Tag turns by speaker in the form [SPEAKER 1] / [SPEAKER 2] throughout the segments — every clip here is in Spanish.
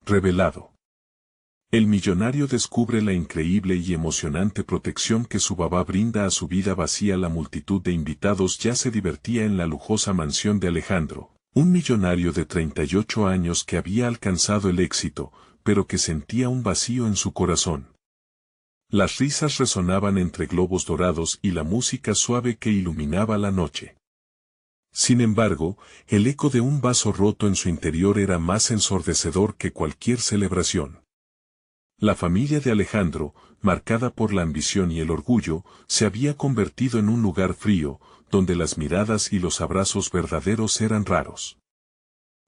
[SPEAKER 1] Revelado. El millonario descubre la increíble y emocionante protección que su babá brinda a su vida vacía. La multitud de invitados ya se divertía en la lujosa mansión de Alejandro, un millonario de 38 años que había alcanzado el éxito, pero que sentía un vacío en su corazón. Las risas resonaban entre globos dorados y la música suave que iluminaba la noche. Sin embargo, el eco de un vaso roto en su interior era más ensordecedor que cualquier celebración. La familia de Alejandro, marcada por la ambición y el orgullo, se había convertido en un lugar frío, donde las miradas y los abrazos verdaderos eran raros.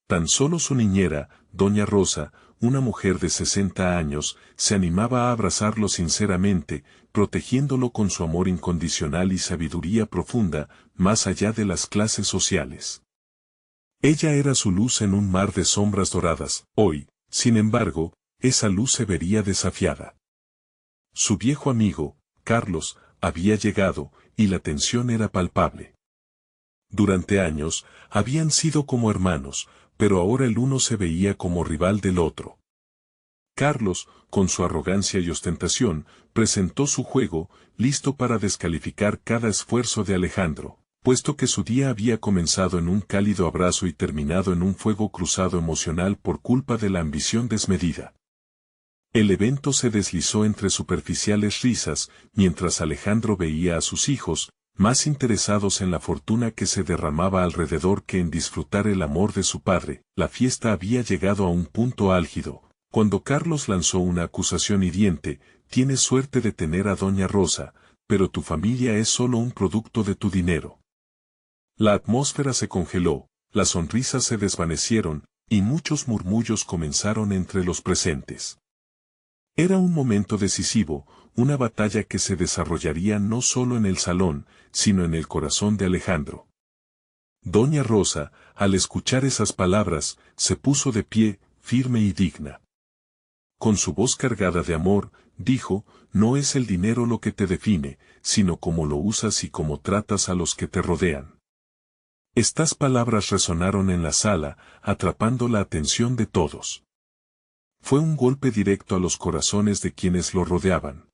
[SPEAKER 1] Tan solo su niñera, doña Rosa, una mujer de 60 años, se animaba a abrazarlo sinceramente, protegiéndolo con su amor incondicional y sabiduría profunda, más allá de las clases sociales. Ella era su luz en un mar de sombras doradas. Hoy, sin embargo, esa luz se vería desafiada. Su viejo amigo, Carlos, había llegado, y la tensión era palpable. Durante años, habían sido como hermanos, pero ahora el uno se veía como rival del otro. Carlos, con su arrogancia y ostentación, presentó su juego, listo para descalificar cada esfuerzo de Alejandro, puesto que su día había comenzado en un cálido abrazo y terminado en un fuego cruzado emocional por culpa de la ambición desmedida. El evento se deslizó entre superficiales risas, mientras Alejandro veía a sus hijos, más interesados en la fortuna que se derramaba alrededor que en disfrutar el amor de su padre. La fiesta había llegado a un punto álgido, cuando Carlos lanzó una acusación hiriente: tienes suerte de tener a doña Rosa, pero tu familia es solo un producto de tu dinero. La atmósfera se congeló, las sonrisas se desvanecieron, y muchos murmullos comenzaron entre los presentes. Era un momento decisivo, una batalla que se desarrollaría no solo en el salón, sino en el corazón de Alejandro. Doña Rosa, al escuchar esas palabras, se puso de pie, firme y digna. Con su voz cargada de amor, dijo: no es el dinero lo que te define, sino cómo lo usas y cómo tratas a los que te rodean. Estas palabras resonaron en la sala, atrapando la atención de todos. Fue un golpe directo a los corazones de quienes lo rodeaban.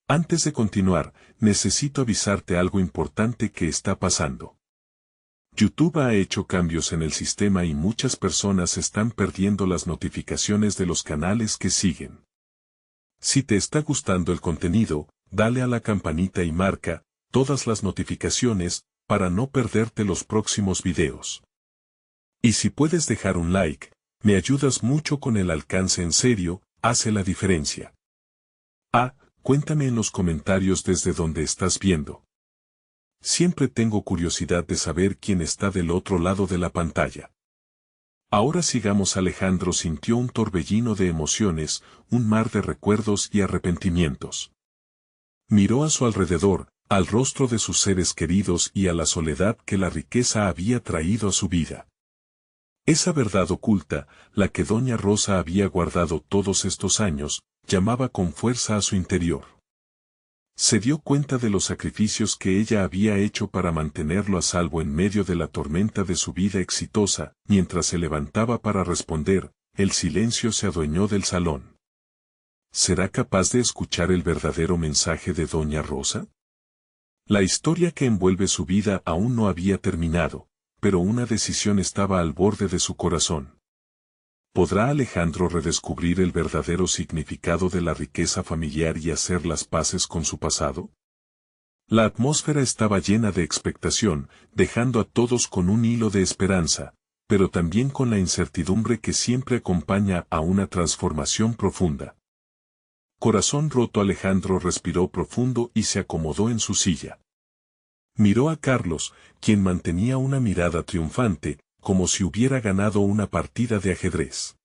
[SPEAKER 1] Antes de continuar, necesito avisarte algo importante que está pasando. YouTube ha hecho cambios en el sistema y muchas personas están perdiendo las notificaciones de los canales que siguen. Si te está gustando el contenido, dale a la campanita y marca todas las notificaciones para no perderte los próximos videos. Y si puedes dejar un like, me ayudas mucho con el alcance. En serio, hace la diferencia. Cuéntame en los comentarios desde donde estás viendo. Siempre tengo curiosidad de saber quién está del otro lado de la pantalla. Ahora sigamos. Alejandro sintió un torbellino de emociones, un mar de recuerdos y arrepentimientos. Miró a su alrededor, al rostro de sus seres queridos y a la soledad que la riqueza había traído a su vida. Esa verdad oculta, la que doña Rosa había guardado todos estos años, llamaba con fuerza a su interior. Se dio cuenta de los sacrificios que ella había hecho para mantenerlo a salvo en medio de la tormenta de su vida exitosa. Mientras se levantaba para responder, el silencio se adueñó del salón. ¿Será capaz de escuchar el verdadero mensaje de doña Rosa? La historia que envuelve su vida aún no había terminado, pero una decisión estaba al borde de su corazón. ¿Podrá Alejandro redescubrir el verdadero significado de la riqueza familiar y hacer las paces con su pasado? La atmósfera estaba llena de expectación, dejando a todos con un hilo de esperanza, pero también con la incertidumbre que siempre acompaña a una transformación profunda. Corazón roto, Alejandro respiró profundo y se acomodó en su silla. Miró a Carlos, quien mantenía una mirada triunfante, como si hubiera ganado una partida de ajedrez.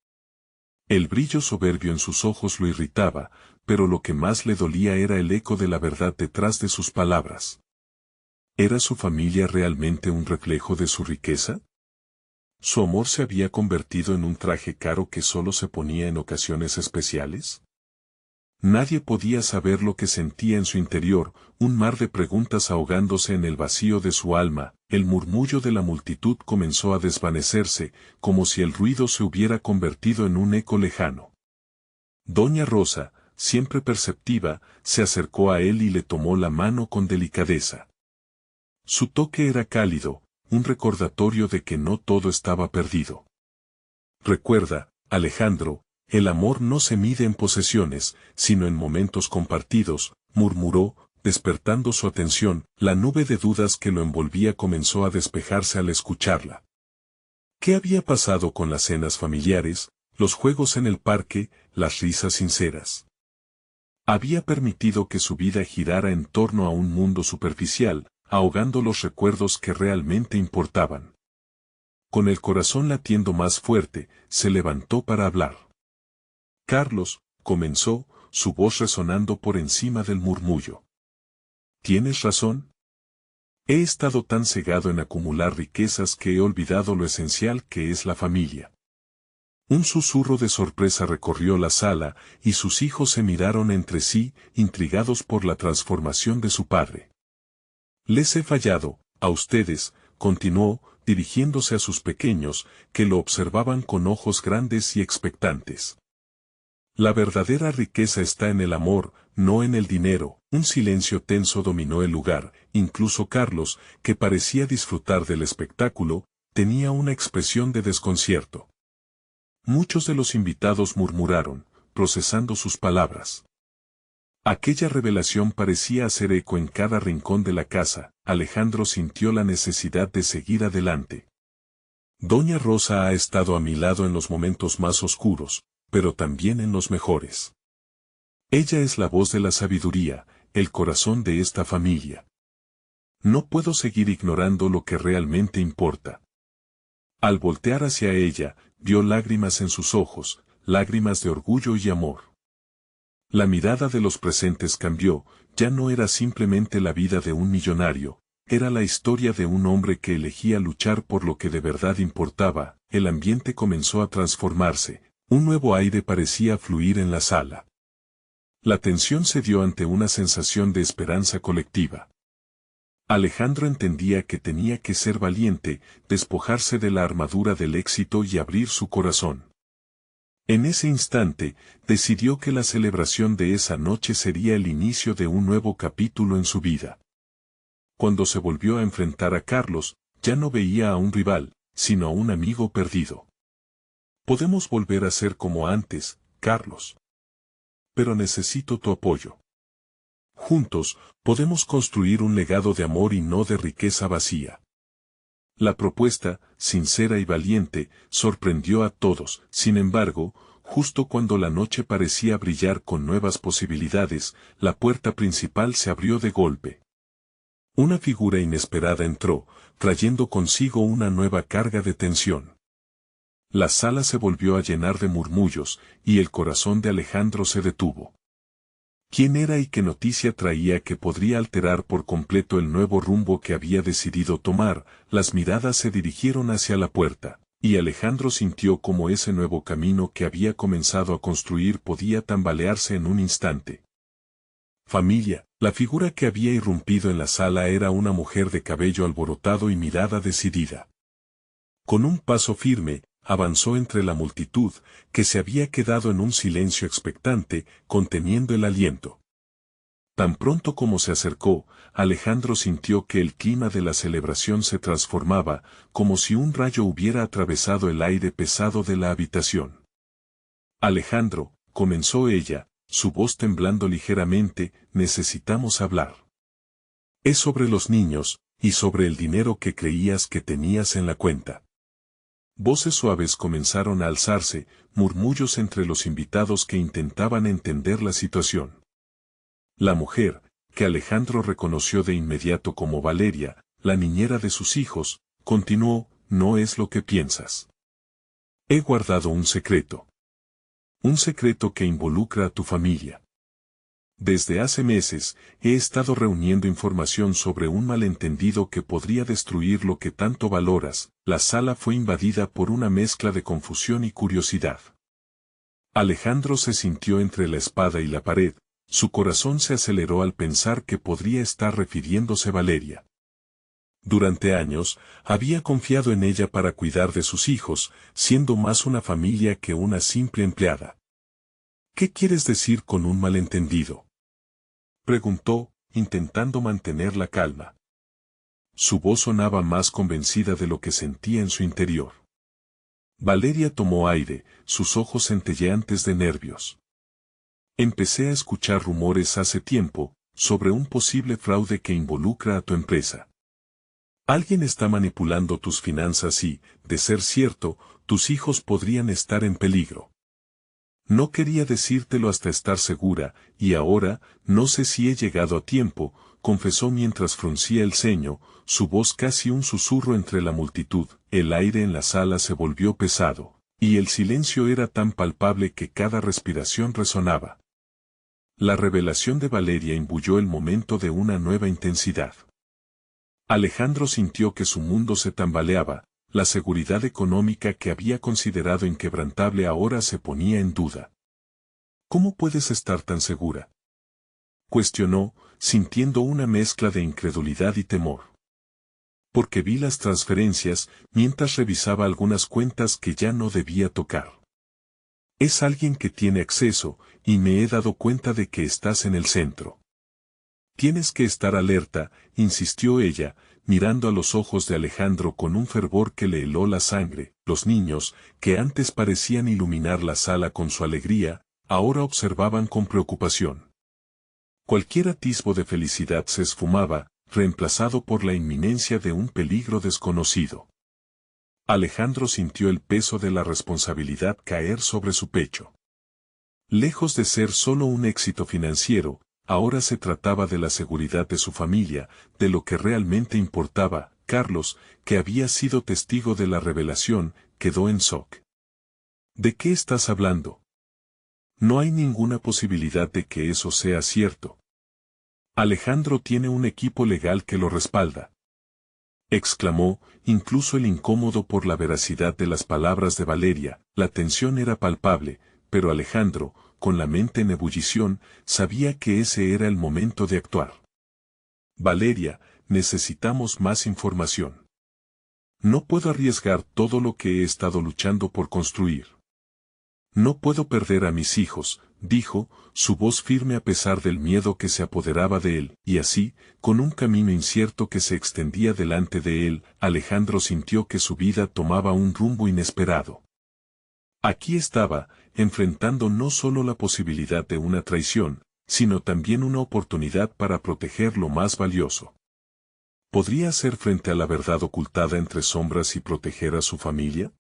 [SPEAKER 1] El brillo soberbio en sus ojos lo irritaba, pero lo que más le dolía era el eco de la verdad detrás de sus palabras. ¿Era su familia realmente un reflejo de su riqueza? ¿Su amor se había convertido en un traje caro que solo se ponía en ocasiones especiales? Nadie podía saber lo que sentía en su interior, un mar de preguntas ahogándose en el vacío de su alma. El murmullo de la multitud comenzó a desvanecerse, como si el ruido se hubiera convertido en un eco lejano. Doña Rosa, siempre perceptiva, se acercó a él y le tomó la mano con delicadeza. Su toque era cálido, un recordatorio de que no todo estaba perdido. Recuerda, Alejandro, el amor no se mide en posesiones, sino en momentos compartidos, murmuró, despertando su atención. La nube de dudas que lo envolvía comenzó a despejarse al escucharla. ¿Qué había pasado con las cenas familiares, los juegos en el parque, las risas sinceras? Había permitido que su vida girara en torno a un mundo superficial, ahogando los recuerdos que realmente importaban. Con el corazón latiendo más fuerte, se levantó para hablar. Carlos, comenzó, su voz resonando por encima del murmullo. ¿Tienes razón? He estado tan cegado en acumular riquezas que he olvidado lo esencial que es la familia. Un susurro de sorpresa recorrió la sala, y sus hijos se miraron entre sí, intrigados por la transformación de su padre. Les he fallado, a ustedes, continuó, dirigiéndose a sus pequeños, que lo observaban con ojos grandes y expectantes. La verdadera riqueza está en el amor, no en el dinero. Un silencio tenso dominó el lugar, incluso Carlos, que parecía disfrutar del espectáculo, tenía una expresión de desconcierto. Muchos de los invitados murmuraron, procesando sus palabras. Aquella revelación parecía hacer eco en cada rincón de la casa. Alejandro sintió la necesidad de seguir adelante. Doña Rosa ha estado a mi lado en los momentos más oscuros, pero también en los mejores. Ella es la voz de la sabiduría, el corazón de esta familia. No puedo seguir ignorando lo que realmente importa. Al voltear hacia ella, vio lágrimas en sus ojos, lágrimas de orgullo y amor. La mirada de los presentes cambió, ya no era simplemente la vida de un millonario, era la historia de un hombre que elegía luchar por lo que de verdad importaba. El ambiente comenzó a transformarse, un nuevo aire parecía fluir en la sala. La tensión se dio ante una sensación de esperanza colectiva. Alejandro entendía que tenía que ser valiente, despojarse de la armadura del éxito y abrir su corazón. En ese instante, decidió que la celebración de esa noche sería el inicio de un nuevo capítulo en su vida. Cuando se volvió a enfrentar a Carlos, ya no veía a un rival, sino a un amigo perdido. Podemos volver a ser como antes, Carlos. Pero necesito tu apoyo. Juntos, podemos construir un legado de amor y no de riqueza vacía. La propuesta, sincera y valiente, sorprendió a todos. Sin embargo, justo cuando la noche parecía brillar con nuevas posibilidades, la puerta principal se abrió de golpe. Una figura inesperada entró, trayendo consigo una nueva carga de tensión. La sala se volvió a llenar de murmullos, y el corazón de Alejandro se detuvo. ¿Quién era y qué noticia traía que podría alterar por completo el nuevo rumbo que había decidido tomar? Las miradas se dirigieron hacia la puerta, y Alejandro sintió como ese nuevo camino que había comenzado a construir podía tambalearse en un instante. Familia, la figura que había irrumpido en la sala era una mujer de cabello alborotado y mirada decidida. Con un paso firme, avanzó entre la multitud, que se había quedado en un silencio expectante, conteniendo el aliento. Tan pronto como se acercó, Alejandro sintió que el clima de la celebración se transformaba, como si un rayo hubiera atravesado el aire pesado de la habitación. Alejandro, comenzó ella, su voz temblando ligeramente, necesitamos hablar. Es sobre los niños, y sobre el dinero que creías que tenías en la cuenta. Voces suaves comenzaron a alzarse, murmullos entre los invitados que intentaban entender la situación. La mujer, que Alejandro reconoció de inmediato como Valeria, la niñera de sus hijos, continuó, no es lo que piensas. He guardado un secreto. Un secreto que involucra a tu familia. Desde hace meses, he estado reuniendo información sobre un malentendido que podría destruir lo que tanto valoras. La sala fue invadida por una mezcla de confusión y curiosidad. Alejandro se sintió entre la espada y la pared, su corazón se aceleró al pensar que podría estar refiriéndose a Valeria. Durante años, había confiado en ella para cuidar de sus hijos, siendo más una familia que una simple empleada. ¿Qué quieres decir con un malentendido?, preguntó, intentando mantener la calma. Su voz sonaba más convencida de lo que sentía en su interior. Valeria tomó aire, sus ojos centelleantes de nervios. Empecé a escuchar rumores hace tiempo, sobre un posible fraude que involucra a tu empresa. Alguien está manipulando tus finanzas y, de ser cierto, tus hijos podrían estar en peligro. No quería decírtelo hasta estar segura, y ahora, no sé si he llegado a tiempo, confesó mientras fruncía el ceño, su voz casi un susurro entre la multitud. El aire en la sala se volvió pesado, y el silencio era tan palpable que cada respiración resonaba. La revelación de Valeria imbuyó el momento de una nueva intensidad. Alejandro sintió que su mundo se tambaleaba, la seguridad económica que había considerado inquebrantable ahora se ponía en duda. ¿Cómo puedes estar tan segura?, cuestionó, sintiendo una mezcla de incredulidad y temor. Porque vi las transferencias mientras revisaba algunas cuentas que ya no debía tocar. Es alguien que tiene acceso, y me he dado cuenta de que estás en el centro. Tienes que estar alerta, insistió ella, mirando a los ojos de Alejandro con un fervor que le heló la sangre. Los niños, que antes parecían iluminar la sala con su alegría, ahora observaban con preocupación. Cualquier atisbo de felicidad se esfumaba, reemplazado por la inminencia de un peligro desconocido. Alejandro sintió el peso de la responsabilidad caer sobre su pecho. Lejos de ser solo un éxito financiero, ahora se trataba de la seguridad de su familia, de lo que realmente importaba. Carlos, que había sido testigo de la revelación, quedó en shock. ¿De qué estás hablando? No hay ninguna posibilidad de que eso sea cierto. Alejandro tiene un equipo legal que lo respalda, exclamó, incluso el incómodo por la veracidad de las palabras de Valeria. La tensión era palpable, pero Alejandro, con la mente en ebullición, sabía que ese era el momento de actuar. Valeria, necesitamos más información. No puedo arriesgar todo lo que he estado luchando por construir. No puedo perder a mis hijos, dijo, su voz firme a pesar del miedo que se apoderaba de él, y así, con un camino incierto que se extendía delante de él, Alejandro sintió que su vida tomaba un rumbo inesperado. Aquí estaba, enfrentando no solo la posibilidad de una traición, sino también una oportunidad para proteger lo más valioso. ¿Podría hacer frente a la verdad ocultada entre sombras y proteger a su familia?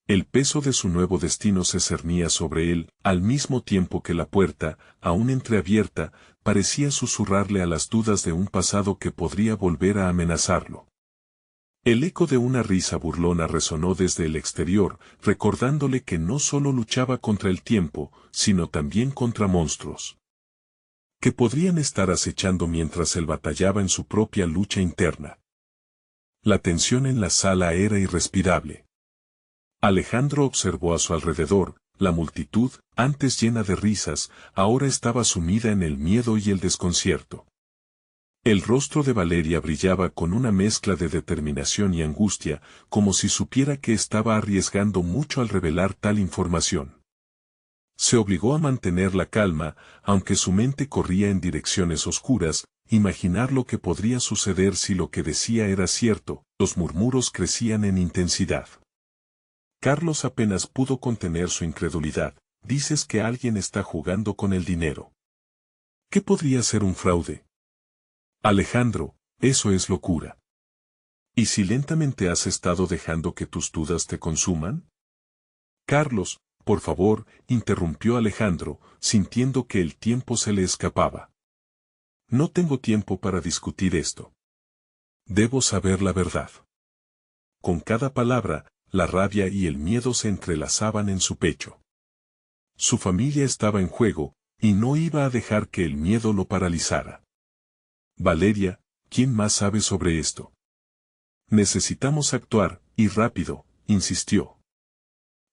[SPEAKER 1] El peso de su nuevo destino se cernía sobre él, al mismo tiempo que la puerta, aún entreabierta, parecía susurrarle a las dudas de un pasado que podría volver a amenazarlo. El eco de una risa burlona resonó desde el exterior, recordándole que no solo luchaba contra el tiempo, sino también contra monstruos que podrían estar acechando mientras él batallaba en su propia lucha interna. La tensión en la sala era irrespirable. Alejandro observó a su alrededor, la multitud, antes llena de risas, ahora estaba sumida en el miedo y el desconcierto. El rostro de Valeria brillaba con una mezcla de determinación y angustia, como si supiera que estaba arriesgando mucho al revelar tal información. Se obligó a mantener la calma, aunque su mente corría en direcciones oscuras, imaginar lo que podría suceder si lo que decía era cierto. Los murmuros crecían en intensidad. Carlos apenas pudo contener su incredulidad. Dices que alguien está jugando con el dinero. ¿Qué podría ser un fraude? Alejandro, eso es locura. ¿Y si lentamente has estado dejando que tus dudas te consuman? Carlos, por favor, interrumpió Alejandro, sintiendo que el tiempo se le escapaba. No tengo tiempo para discutir esto. Debo saber la verdad. Con cada palabra, la rabia y el miedo se entrelazaban en su pecho. Su familia estaba en juego, y no iba a dejar que el miedo lo paralizara. Valeria, ¿quién más sabe sobre esto? Necesitamos actuar, y rápido, insistió.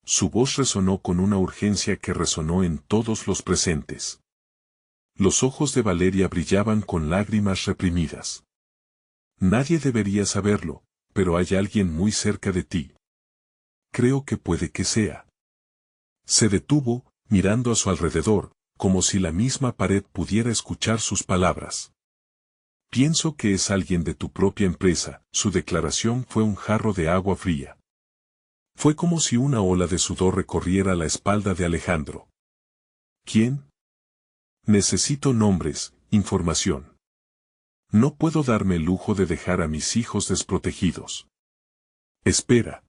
[SPEAKER 1] Su voz resonó con una urgencia que resonó en todos los presentes. Los ojos de Valeria brillaban con lágrimas reprimidas. Nadie debería saberlo, pero hay alguien muy cerca de ti. Creo que puede que sea. Se detuvo, mirando a su alrededor, como si la misma pared pudiera escuchar sus palabras. Pienso que es alguien de tu propia empresa. Su declaración fue un jarro de agua fría. Fue como si una ola de sudor recorriera la espalda de Alejandro. ¿Quién? Necesito nombres, información. No puedo darme el lujo de dejar a mis hijos desprotegidos. Espera.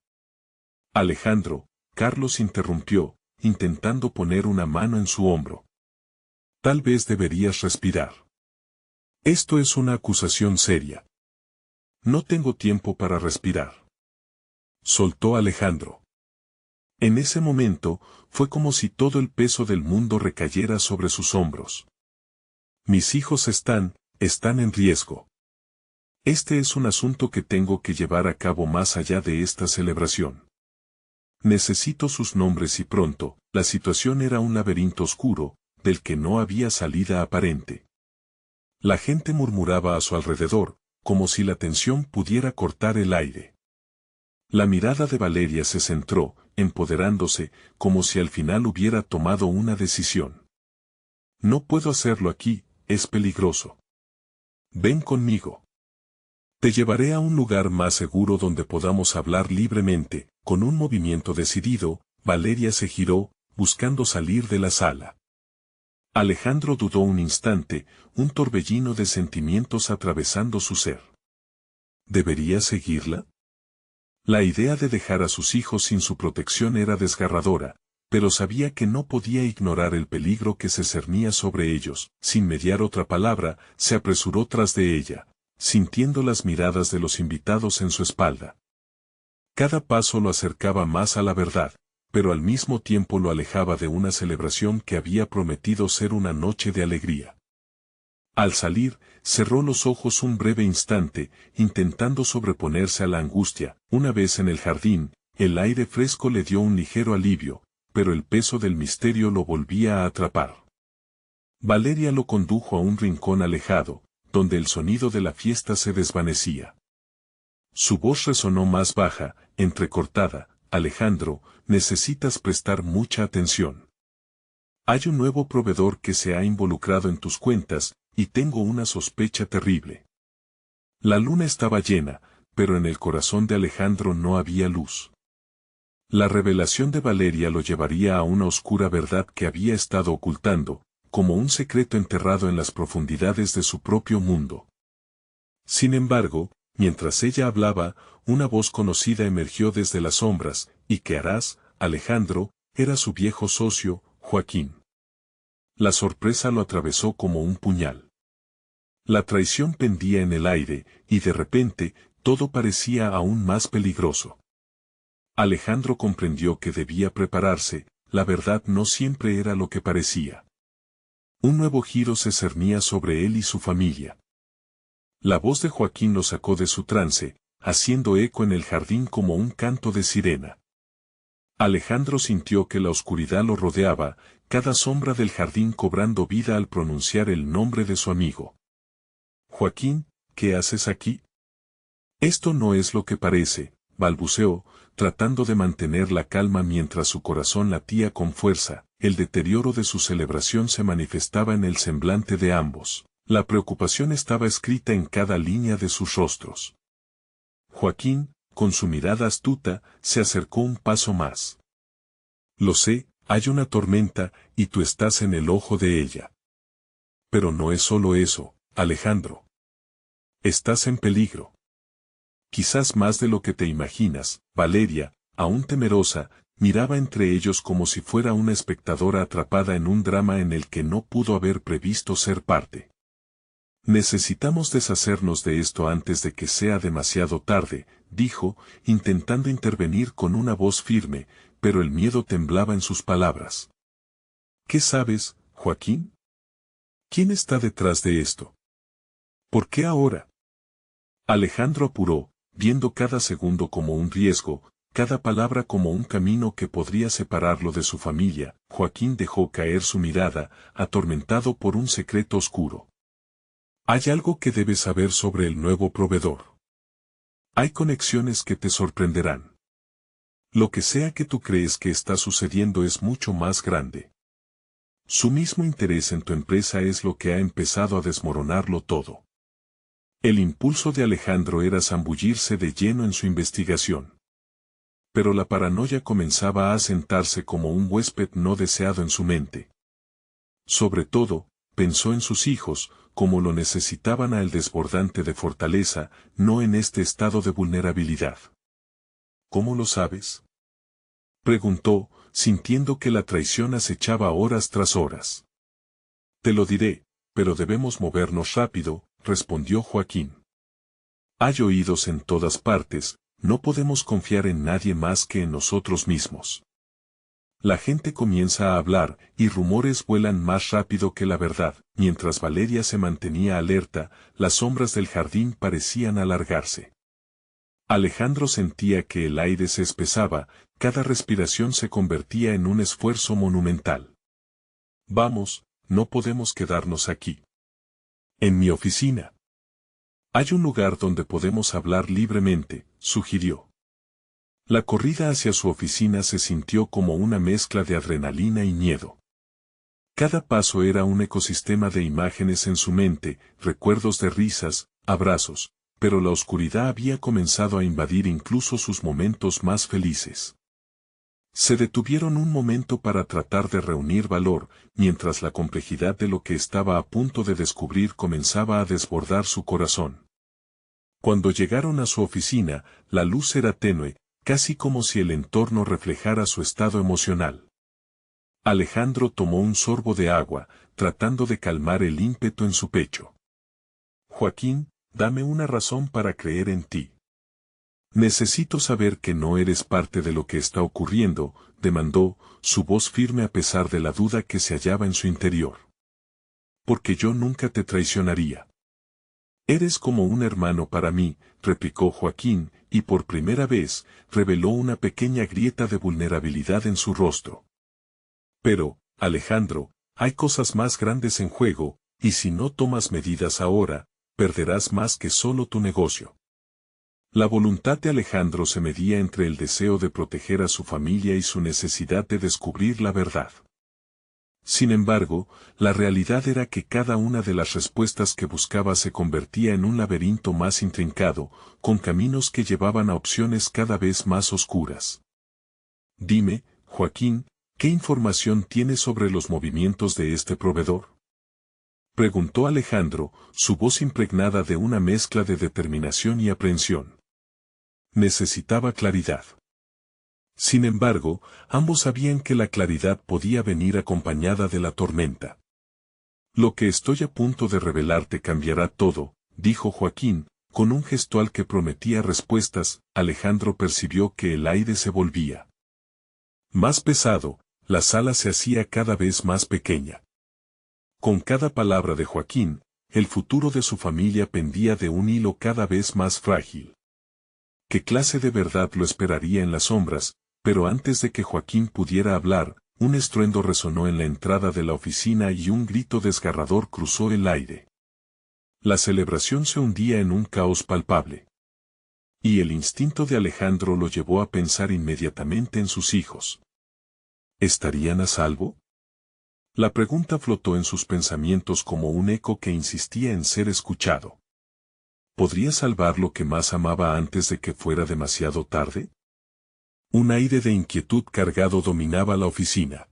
[SPEAKER 1] Alejandro, Carlos interrumpió, intentando poner una mano en su hombro. Tal vez deberías respirar. Esto es una acusación seria. No tengo tiempo para respirar. Soltó Alejandro. En ese momento, fue como si todo el peso del mundo recayera sobre sus hombros. Mis hijos están en riesgo. Este es un asunto que tengo que llevar a cabo más allá de esta celebración. Necesito sus nombres y pronto. La situación era un laberinto oscuro, del que no había salida aparente. La gente murmuraba a su alrededor, como si la tensión pudiera cortar el aire. La mirada de Valeria se centró, empoderándose, como si al final hubiera tomado una decisión. No puedo hacerlo aquí, es peligroso. Ven conmigo. Te llevaré a un lugar más seguro donde podamos hablar libremente. Con un movimiento decidido, Valeria se giró, buscando salir de la sala. Alejandro dudó un instante, un torbellino de sentimientos atravesando su ser. ¿Debería seguirla? La idea de dejar a sus hijos sin su protección era desgarradora, pero sabía que no podía ignorar el peligro que se cernía sobre ellos. Sin mediar otra palabra, se apresuró tras de ella, sintiendo las miradas de los invitados en su espalda. Cada paso lo acercaba más a la verdad, pero al mismo tiempo lo alejaba de una celebración que había prometido ser una noche de alegría. Al salir, cerró los ojos un breve instante, intentando sobreponerse a la angustia. Una vez en el jardín, el aire fresco le dio un ligero alivio, pero el peso del misterio lo volvía a atrapar. Valeria lo condujo a un rincón alejado, donde el sonido de la fiesta se desvanecía. Su voz resonó más baja, entrecortada. Alejandro, necesitas prestar mucha atención. Hay un nuevo proveedor que se ha involucrado en tus cuentas, y tengo una sospecha terrible. La luna estaba llena, pero en el corazón de Alejandro no había luz. La revelación de Valeria lo llevaría a una oscura verdad que había estado ocultando, como un secreto enterrado en las profundidades de su propio mundo. Sin embargo, mientras ella hablaba, una voz conocida emergió desde las sombras. ¿Y qué harás, Alejandro? Era su viejo socio, Joaquín. La sorpresa lo atravesó como un puñal. La traición pendía en el aire, y de repente, todo parecía aún más peligroso. Alejandro comprendió que debía prepararse. La verdad no siempre era lo que parecía. Un nuevo giro se cernía sobre él y su familia. La voz de Joaquín lo sacó de su trance, haciendo eco en el jardín como un canto de sirena. Alejandro sintió que la oscuridad lo rodeaba, cada sombra del jardín cobrando vida al pronunciar el nombre de su amigo. Joaquín, ¿qué haces aquí? Esto no es lo que parece, balbuceó, tratando de mantener la calma mientras su corazón latía con fuerza. El deterioro de su celebración se manifestaba en el semblante de ambos. La preocupación estaba escrita en cada línea de sus rostros. Joaquín, con su mirada astuta, se acercó un paso más. Lo sé, hay una tormenta, y tú estás en el ojo de ella. Pero no es solo eso, Alejandro. Estás en peligro. Quizás más de lo que te imaginas. Valeria, aún temerosa, miraba entre ellos como si fuera una espectadora atrapada en un drama en el que no pudo haber previsto ser parte. Necesitamos deshacernos de esto antes de que sea demasiado tarde, dijo, intentando intervenir con una voz firme, pero el miedo temblaba en sus palabras. ¿Qué sabes, Joaquín? ¿Quién está detrás de esto? ¿Por qué ahora? Alejandro apuró, viendo cada segundo como un riesgo. cada palabra como un camino que podría separarlo de su familia. Joaquín dejó caer su mirada, atormentado por un secreto oscuro. Hay algo que debes saber sobre el nuevo proveedor. Hay conexiones que te sorprenderán. Lo que sea que tú crees que está sucediendo es mucho más grande. Su mismo interés en tu empresa es lo que ha empezado a desmoronarlo todo. El impulso de Alejandro era zambullirse de lleno en su investigación. Pero la paranoia comenzaba a asentarse como un huésped no deseado en su mente. Sobre todo, pensó en sus hijos, como lo necesitaban a el desbordante de fortaleza, no en este estado de vulnerabilidad. ¿Cómo lo sabes?, preguntó, sintiendo que la traición acechaba horas tras horas. Te lo diré, pero debemos movernos rápido, respondió Joaquín. Hay oídos en todas partes, no podemos confiar en nadie más que en nosotros mismos. La gente comienza a hablar, y rumores vuelan más rápido que la verdad. Mientras Valeria se mantenía alerta, las sombras del jardín parecían alargarse. Alejandro sentía que el aire se espesaba, cada respiración se convertía en un esfuerzo monumental. Vamos, no podemos quedarnos aquí. En mi oficina. Hay un lugar donde podemos hablar libremente, sugirió. La corrida hacia su oficina se sintió como una mezcla de adrenalina y miedo. Cada paso era un ecosistema de imágenes en su mente, recuerdos de risas, abrazos, pero la oscuridad había comenzado a invadir incluso sus momentos más felices. Se detuvieron un momento para tratar de reunir valor, mientras la complejidad de lo que estaba a punto de descubrir comenzaba a desbordar su corazón. Cuando llegaron a su oficina, la luz era tenue, casi como si el entorno reflejara su estado emocional. Alejandro tomó un sorbo de agua, tratando de calmar el ímpetu en su pecho. Joaquín, dame una razón para creer en ti. Necesito saber que no eres parte de lo que está ocurriendo, demandó, su voz firme a pesar de la duda que se hallaba en su interior. Porque yo nunca te traicionaría. Eres como un hermano para mí, replicó Joaquín, y por primera vez, reveló una pequeña grieta de vulnerabilidad en su rostro. Pero, Alejandro, hay cosas más grandes en juego, y si no tomas medidas ahora, perderás más que solo tu negocio. La voluntad de Alejandro se medía entre el deseo de proteger a su familia y su necesidad de descubrir la verdad. Sin embargo, la realidad era que cada una de las respuestas que buscaba se convertía en un laberinto más intrincado, con caminos que llevaban a opciones cada vez más oscuras. Dime, Joaquín, ¿qué información tienes sobre los movimientos de este proveedor?, preguntó Alejandro, su voz impregnada de una mezcla de determinación y aprehensión. Necesitaba claridad. Sin embargo, ambos sabían que la claridad podía venir acompañada de la tormenta. Lo que estoy a punto de revelarte cambiará todo, dijo Joaquín, con un gesto al que prometía respuestas. Alejandro percibió que el aire se volvía más pesado, la sala se hacía cada vez más pequeña. Con cada palabra de Joaquín, el futuro de su familia pendía de un hilo cada vez más frágil. ¿Qué clase de verdad lo esperaría en las sombras? Pero antes de que Joaquín pudiera hablar, un estruendo resonó en la entrada de la oficina y un grito desgarrador cruzó el aire. La celebración se hundía en un caos palpable. Y el instinto de Alejandro lo llevó a pensar inmediatamente en sus hijos. ¿Estarían a salvo? La pregunta flotó en sus pensamientos como un eco que insistía en ser escuchado. ¿Podría salvar lo que más amaba antes de que fuera demasiado tarde? Un aire de inquietud cargado dominaba la oficina.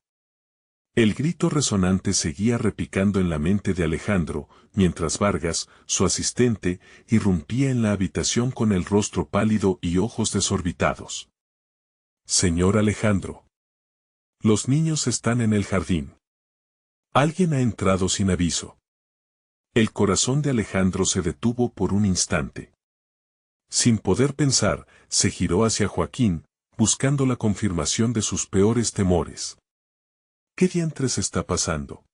[SPEAKER 1] El grito resonante seguía repicando en la mente de Alejandro, mientras Vargas, su asistente, irrumpía en la habitación con el rostro pálido y ojos desorbitados. Señor Alejandro. Los niños están en el jardín. Alguien ha entrado sin aviso. El corazón de Alejandro se detuvo por un instante. Sin poder pensar, se giró hacia Joaquín, buscando la confirmación de sus peores temores. ¿Qué diantres está pasando?,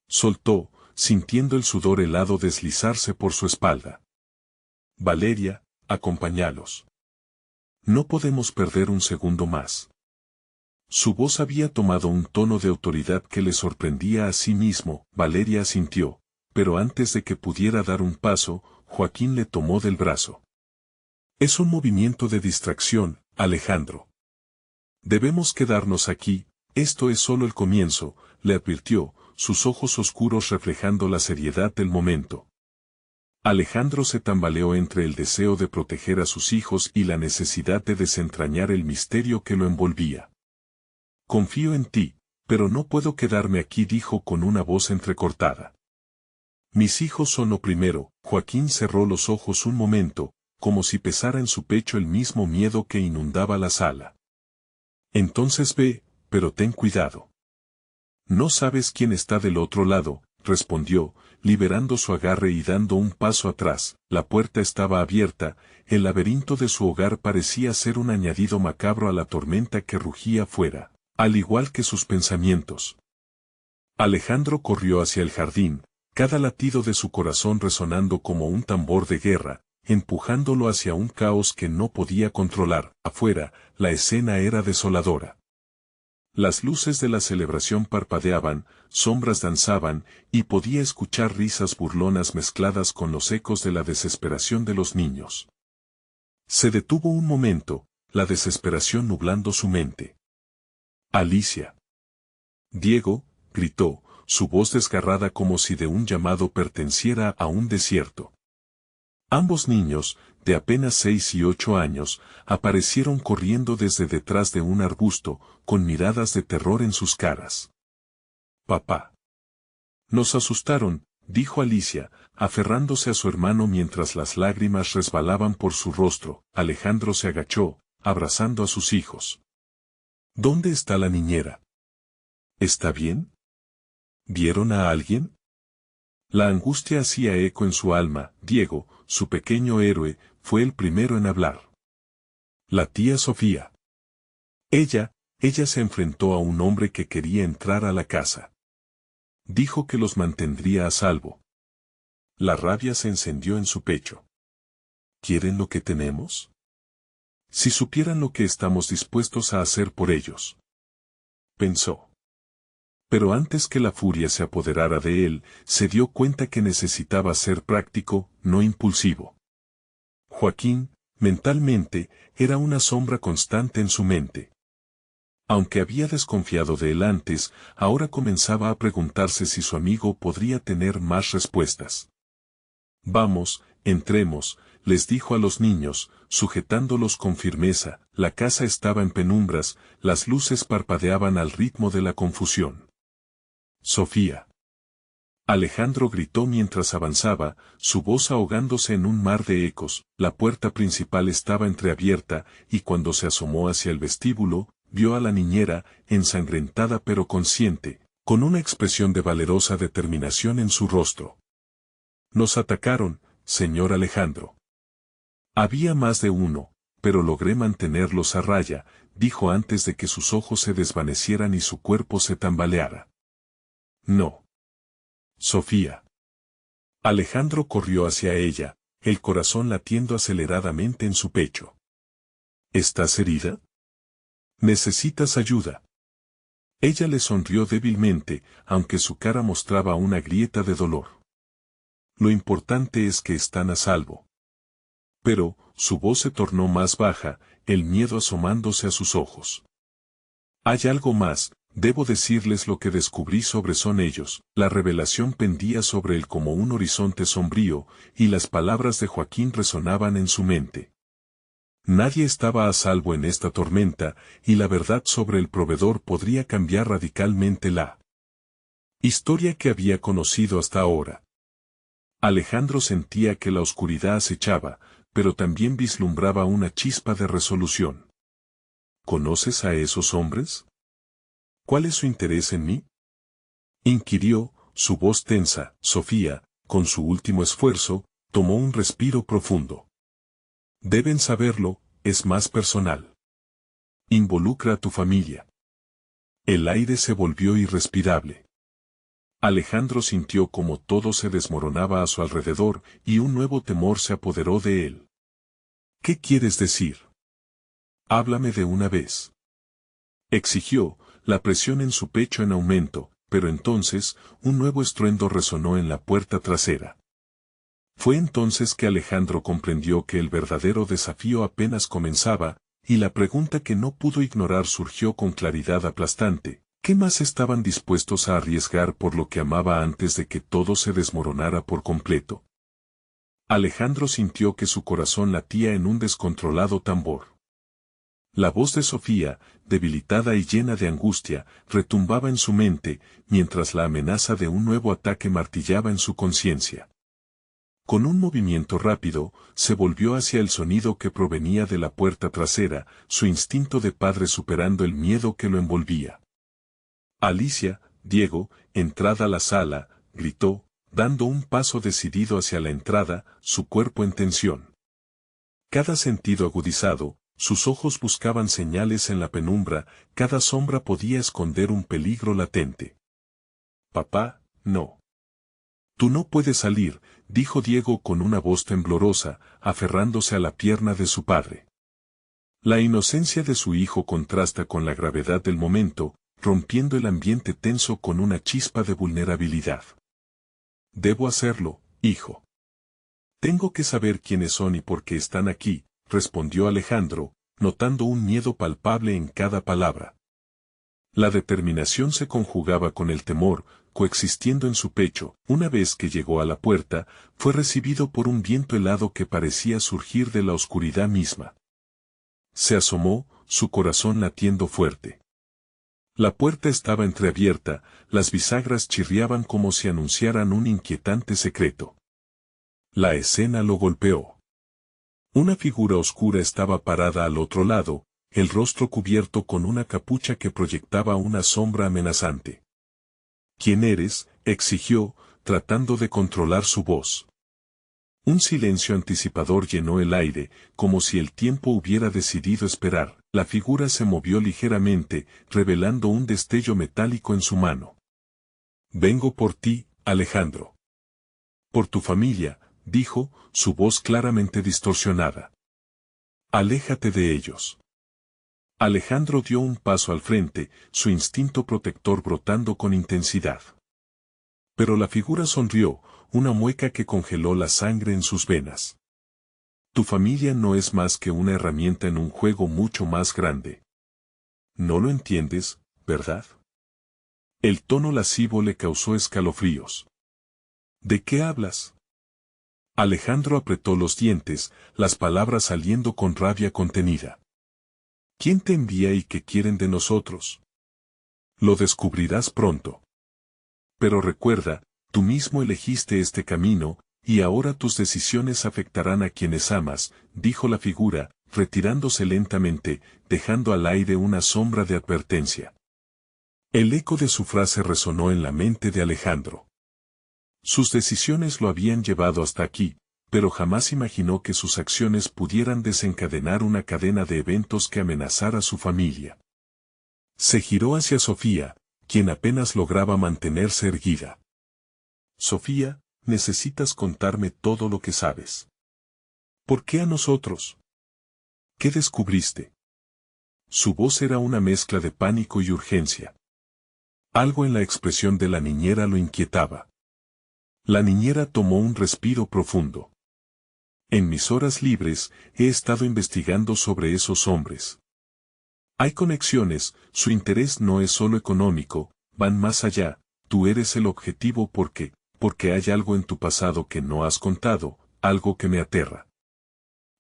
[SPEAKER 1] soltó, sintiendo el sudor helado deslizarse por su espalda. Valeria, acompáñalos. No podemos perder un segundo más. Su voz había tomado un tono de autoridad que le sorprendía a sí mismo. Valeria asintió, pero antes de que pudiera dar un paso, Joaquín le tomó del brazo. Es un movimiento de distracción, Alejandro. Debemos quedarnos aquí, esto es solo el comienzo, le advirtió, sus ojos oscuros reflejando la seriedad del momento. Alejandro se tambaleó entre el deseo de proteger a sus hijos y la necesidad de desentrañar el misterio que lo envolvía. Confío en ti, pero no puedo quedarme aquí, dijo con una voz entrecortada. Mis hijos son lo primero. Joaquín cerró los ojos un momento, como si pesara en su pecho el mismo miedo que inundaba la sala. Entonces ve, pero ten cuidado. No sabes quién está del otro lado, respondió, liberando su agarre y dando un paso atrás. La puerta estaba abierta, el laberinto de su hogar parecía ser un añadido macabro a la tormenta que rugía fuera, al igual que sus pensamientos. Alejandro corrió hacia el jardín, cada latido de su corazón resonando como un tambor de guerra, empujándolo hacia un caos que no podía controlar. Afuera, la escena era desoladora. Las luces de la celebración parpadeaban, sombras danzaban, y podía escuchar risas burlonas mezcladas con los ecos de la desesperación de los niños. Se detuvo un momento, la desesperación nublando su mente. Alicia. Diego, gritó, su voz desgarrada como si de un llamado perteneciera a un desierto. Ambos niños, de apenas 6 y 8 años, aparecieron corriendo desde detrás de un arbusto, con miradas de terror en sus caras. Papá. Nos asustaron, dijo Alicia, aferrándose a su hermano mientras las lágrimas resbalaban por su rostro. Alejandro se agachó, abrazando a sus hijos. ¿Dónde está la niñera? ¿Está bien? ¿Vieron a alguien? La angustia hacía eco en su alma. Diego, su pequeño héroe, fue el primero en hablar. La tía Sofía. Ella se enfrentó a un hombre que quería entrar a la casa. Dijo que los mantendría a salvo. La rabia se encendió en su pecho. ¿Quieren lo que tenemos? Si supieran lo que estamos dispuestos a hacer por ellos. Pensó. Pero antes que la furia se apoderara de él, se dio cuenta que necesitaba ser práctico, no impulsivo. Joaquín, mentalmente, era una sombra constante en su mente. Aunque había desconfiado de él antes, ahora comenzaba a preguntarse si su amigo podría tener más respuestas. Vamos, entremos, les dijo a los niños, sujetándolos con firmeza. La casa estaba en penumbras, las luces parpadeaban al ritmo de la confusión. Sofía. Alejandro gritó mientras avanzaba, su voz ahogándose en un mar de ecos. La puerta principal estaba entreabierta, y cuando se asomó hacia el vestíbulo, vio a la niñera, ensangrentada pero consciente, con una expresión de valerosa determinación en su rostro. Nos atacaron, señor Alejandro. Había más de uno, pero logré mantenerlos a raya, dijo antes de que sus ojos se desvanecieran y su cuerpo se tambaleara. No. Sofía. Alejandro corrió hacia ella, el corazón latiendo aceleradamente en su pecho. ¿Estás herida? ¿Necesitas ayuda? Ella le sonrió débilmente, aunque su cara mostraba una grieta de dolor. Lo importante es que están a salvo. Pero, su voz se tornó más baja, el miedo asomándose a sus ojos. Hay algo más. Debo decirles lo que descubrí sobre son ellos. La revelación pendía sobre él como un horizonte sombrío, y las palabras de Joaquín resonaban en su mente. Nadie estaba a salvo en esta tormenta, y la verdad sobre el proveedor podría cambiar radicalmente la historia que había conocido hasta ahora. Alejandro sentía que la oscuridad acechaba, pero también vislumbraba una chispa de resolución. ¿Conoces a esos hombres? ¿Cuál es su interés en mí? Inquirió, su voz tensa. Sofía, con su último esfuerzo, tomó un respiro profundo. Deben saberlo, es más personal. Involucra a tu familia. El aire se volvió irrespirable. Alejandro sintió como todo se desmoronaba a su alrededor y un nuevo temor se apoderó de él. ¿Qué quieres decir? Háblame de una vez. Exigió, la presión en su pecho en aumento, pero entonces, un nuevo estruendo resonó en la puerta trasera. Fue entonces que Alejandro comprendió que el verdadero desafío apenas comenzaba, y la pregunta que no pudo ignorar surgió con claridad aplastante. ¿Qué más estaban dispuestos a arriesgar por lo que amaba antes de que todo se desmoronara por completo? Alejandro sintió que su corazón latía en un descontrolado tambor. La voz de Sofía, debilitada y llena de angustia, retumbaba en su mente, mientras la amenaza de un nuevo ataque martillaba en su conciencia. Con un movimiento rápido, se volvió hacia el sonido que provenía de la puerta trasera, su instinto de padre superando el miedo que lo envolvía. Alicia, Diego, entrad a la sala, gritó, dando un paso decidido hacia la entrada, su cuerpo en tensión. Cada sentido agudizado, sus ojos buscaban señales en la penumbra, cada sombra podía esconder un peligro latente. Papá, no. Tú no puedes salir, dijo Diego con una voz temblorosa, aferrándose a la pierna de su padre. La inocencia de su hijo contrasta con la gravedad del momento, rompiendo el ambiente tenso con una chispa de vulnerabilidad. Debo hacerlo, hijo. Tengo que saber quiénes son y por qué están aquí, respondió Alejandro, notando un miedo palpable en cada palabra. La determinación se conjugaba con el temor, coexistiendo en su pecho. Una vez que llegó a la puerta, fue recibido por un viento helado que parecía surgir de la oscuridad misma. Se asomó, su corazón latiendo fuerte. La puerta estaba entreabierta, las bisagras chirriaban como si anunciaran un inquietante secreto. La escena lo golpeó. Una figura oscura estaba parada al otro lado, el rostro cubierto con una capucha que proyectaba una sombra amenazante. ¿Quién eres?, exigió, tratando de controlar su voz. Un silencio anticipador llenó el aire, como si el tiempo hubiera decidido esperar. La figura se movió ligeramente, revelando un destello metálico en su mano. Vengo por ti, Alejandro. Por tu familia, dijo, su voz claramente distorsionada. Aléjate de ellos. Alejandro dio un paso al frente, su instinto protector brotando con intensidad. Pero la figura sonrió, una mueca que congeló la sangre en sus venas. Tu familia no es más que una herramienta en un juego mucho más grande. No lo entiendes, ¿verdad? El tono lascivo le causó escalofríos. ¿De qué hablas? Alejandro apretó los dientes, las palabras saliendo con rabia contenida. ¿Quién te envía y qué quieren de nosotros? Lo descubrirás pronto. Pero recuerda, tú mismo elegiste este camino, y ahora tus decisiones afectarán a quienes amas, dijo la figura, retirándose lentamente, dejando al aire una sombra de advertencia. El eco de su frase resonó en la mente de Alejandro. Sus decisiones lo habían llevado hasta aquí, pero jamás imaginó que sus acciones pudieran desencadenar una cadena de eventos que amenazara a su familia. Se giró hacia Sofía, quien apenas lograba mantenerse erguida. Sofía, necesitas contarme todo lo que sabes. ¿Por qué a nosotros? ¿Qué descubriste? Su voz era una mezcla de pánico y urgencia. Algo en la expresión de la niñera lo inquietaba. La niñera tomó un respiro profundo. En mis horas libres, he estado investigando sobre esos hombres. Hay conexiones, su interés no es solo económico, van más allá, tú eres el objetivo porque hay algo en tu pasado que no has contado, algo que me aterra.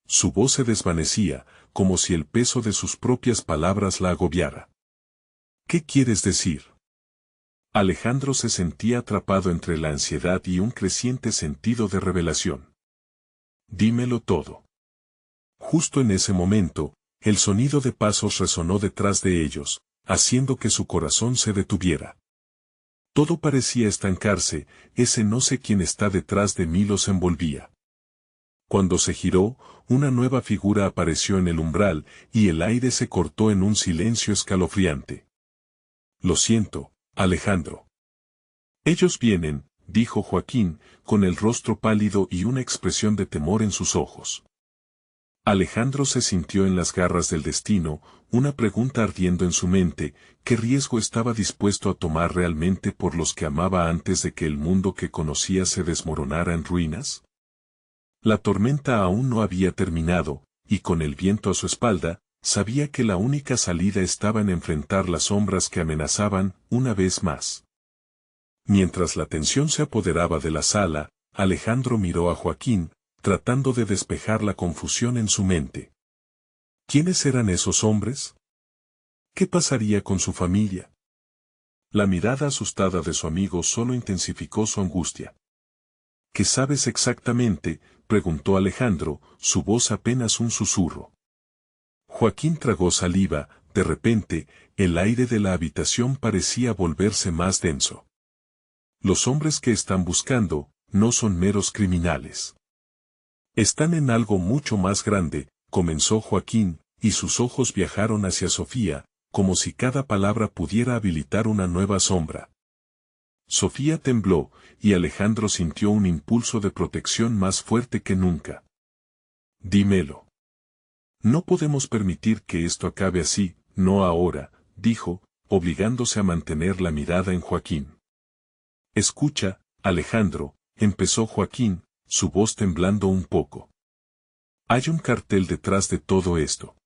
[SPEAKER 1] Su voz se desvanecía, como si el peso de sus propias palabras la agobiara. ¿Qué quieres decir? Alejandro se sentía atrapado entre la ansiedad y un creciente sentido de revelación. Dímelo todo. Justo en ese momento, el sonido de pasos resonó detrás de ellos, haciendo que su corazón se detuviera. Todo parecía estancarse, ese no sé quién está detrás de mí los envolvía. Cuando se giró, una nueva figura apareció en el umbral, y el aire se cortó en un silencio escalofriante. Lo siento, Alejandro. Ellos vienen, dijo Joaquín, con el rostro pálido y una expresión de temor en sus ojos. Alejandro se sintió en las garras del destino, una pregunta ardiendo en su mente: ¿qué riesgo estaba dispuesto a tomar realmente por los que amaba antes de que el mundo que conocía se desmoronara en ruinas? La tormenta aún no había terminado, y con el viento a su espalda, sabía que la única salida estaba en enfrentar las sombras que amenazaban, una vez más. Mientras la tensión se apoderaba de la sala, Alejandro miró a Joaquín, tratando de despejar la confusión en su mente. ¿Quiénes eran esos hombres? ¿Qué pasaría con su familia? La mirada asustada de su amigo solo intensificó su angustia. ¿Qué sabes exactamente?, preguntó Alejandro, su voz apenas un susurro. Joaquín tragó saliva. De repente, el aire de la habitación parecía volverse más denso. Los hombres que están buscando no son meros criminales. Están en algo mucho más grande, comenzó Joaquín, y sus ojos viajaron hacia Sofía, como si cada palabra pudiera habilitar una nueva sombra. Sofía tembló, y Alejandro sintió un impulso de protección más fuerte que nunca. Dímelo. No podemos permitir que esto acabe así, no ahora, dijo, obligándose a mantener la mirada en Joaquín. Escucha, Alejandro, empezó Joaquín, su voz temblando un poco. Hay un cartel detrás de todo esto.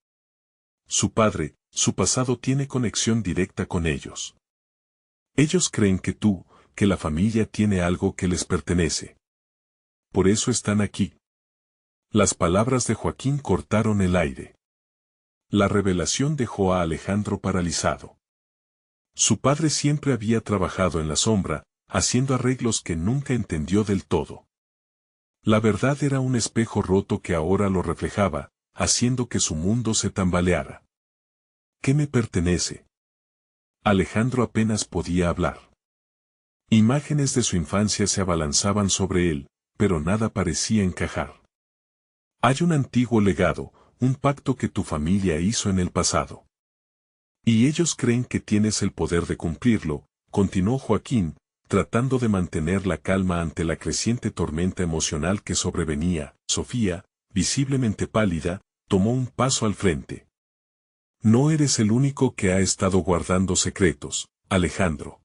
[SPEAKER 1] Su padre, su pasado tiene conexión directa con ellos. Ellos creen que la familia tiene algo que les pertenece. Por eso están aquí. Las palabras de Joaquín cortaron el aire. La revelación dejó a Alejandro paralizado. Su padre siempre había trabajado en la sombra, haciendo arreglos que nunca entendió del todo. La verdad era un espejo roto que ahora lo reflejaba, haciendo que su mundo se tambaleara. ¿Qué me pertenece? Alejandro apenas podía hablar. Imágenes de su infancia se abalanzaban sobre él, pero nada parecía encajar. Hay un antiguo legado, un pacto que tu familia hizo en el pasado. Y ellos creen que tienes el poder de cumplirlo, continuó Joaquín, tratando de mantener la calma ante la creciente tormenta emocional que sobrevenía. Sofía, visiblemente pálida, tomó un paso al frente. No eres el único que ha estado guardando secretos, Alejandro.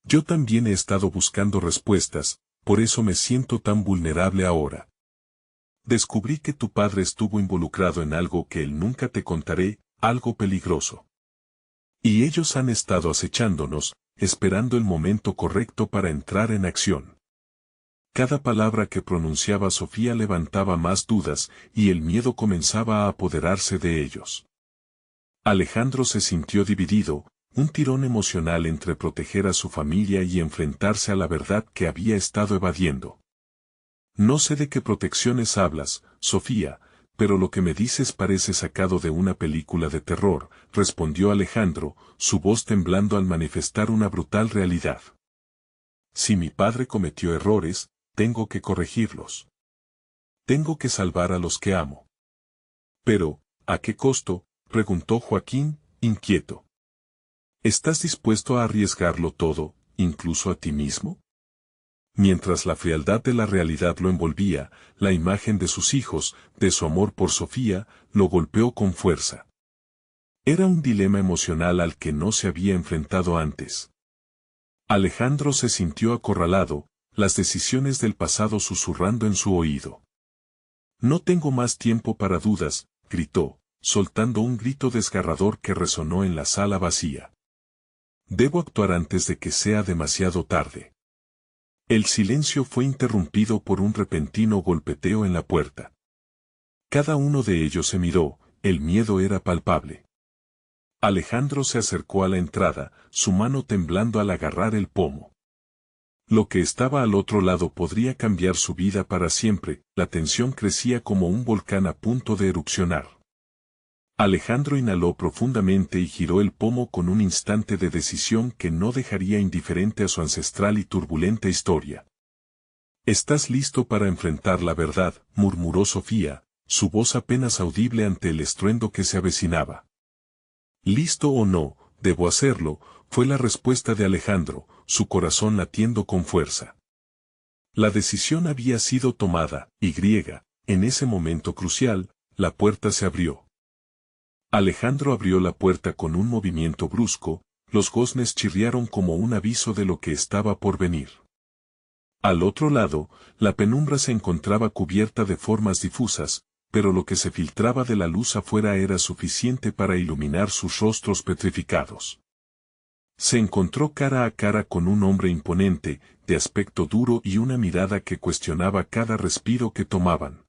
[SPEAKER 1] Yo también he estado buscando respuestas, por eso me siento tan vulnerable ahora. Descubrí que tu padre estuvo involucrado en algo que él nunca te contaré, algo peligroso. Y ellos han estado acechándonos, esperando el momento correcto para entrar en acción. Cada palabra que pronunciaba Sofía levantaba más dudas, y el miedo comenzaba a apoderarse de ellos. Alejandro se sintió dividido, un tirón emocional entre proteger a su familia y enfrentarse a la verdad que había estado evadiendo. No sé de qué protecciones hablas, Sofía, pero lo que me dices parece sacado de una película de terror, respondió Alejandro, su voz temblando al manifestar una brutal realidad. Si mi padre cometió errores, tengo que corregirlos. Tengo que salvar a los que amo. Pero, ¿a qué costo?, preguntó Joaquín, inquieto. ¿Estás dispuesto a arriesgarlo todo, incluso a ti mismo? Mientras la frialdad de la realidad lo envolvía, la imagen de sus hijos, de su amor por Sofía, lo golpeó con fuerza. Era un dilema emocional al que no se había enfrentado antes. Alejandro se sintió acorralado, las decisiones del pasado susurrando en su oído. No tengo más tiempo para dudas, gritó, soltando un grito desgarrador que resonó en la sala vacía. Debo actuar antes de que sea demasiado tarde. El silencio fue interrumpido por un repentino golpeteo en la puerta. Cada uno de ellos se miró, el miedo era palpable. Alejandro se acercó a la entrada, su mano temblando al agarrar el pomo. Lo que estaba al otro lado podría cambiar su vida para siempre, la tensión crecía como un volcán a punto de erupcionar. Alejandro inhaló profundamente y giró el pomo con un instante de decisión que no dejaría indiferente a su ancestral y turbulenta historia. «¿Estás listo para enfrentar la verdad?», murmuró Sofía, su voz apenas audible ante el estruendo que se avecinaba. «Listo o no, debo hacerlo», fue la respuesta de Alejandro, su corazón latiendo con fuerza. La decisión había sido tomada, y en ese momento crucial, la puerta se abrió. Alejandro abrió la puerta con un movimiento brusco, los goznes chirriaron como un aviso de lo que estaba por venir. Al otro lado, la penumbra se encontraba cubierta de formas difusas, pero lo que se filtraba de la luz afuera era suficiente para iluminar sus rostros petrificados. Se encontró cara a cara con un hombre imponente, de aspecto duro y una mirada que cuestionaba cada respiro que tomaban.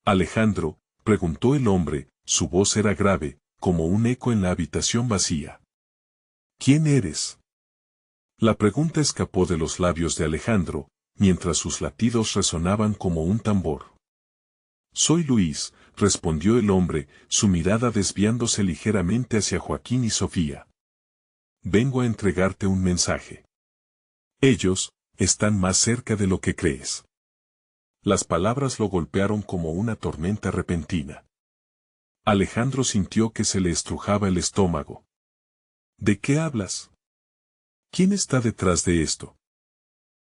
[SPEAKER 1] «Alejandro», preguntó el hombre, su voz era grave, como un eco en la habitación vacía. «¿Quién eres?». La pregunta escapó de los labios de Alejandro, mientras sus latidos resonaban como un tambor. «Soy Luis», respondió el hombre, su mirada desviándose ligeramente hacia Joaquín y Sofía. «Vengo a entregarte un mensaje. Ellos están más cerca de lo que crees». Las palabras lo golpearon como una tormenta repentina. Alejandro sintió que se le estrujaba el estómago. «¿De qué hablas? ¿Quién está detrás de esto?».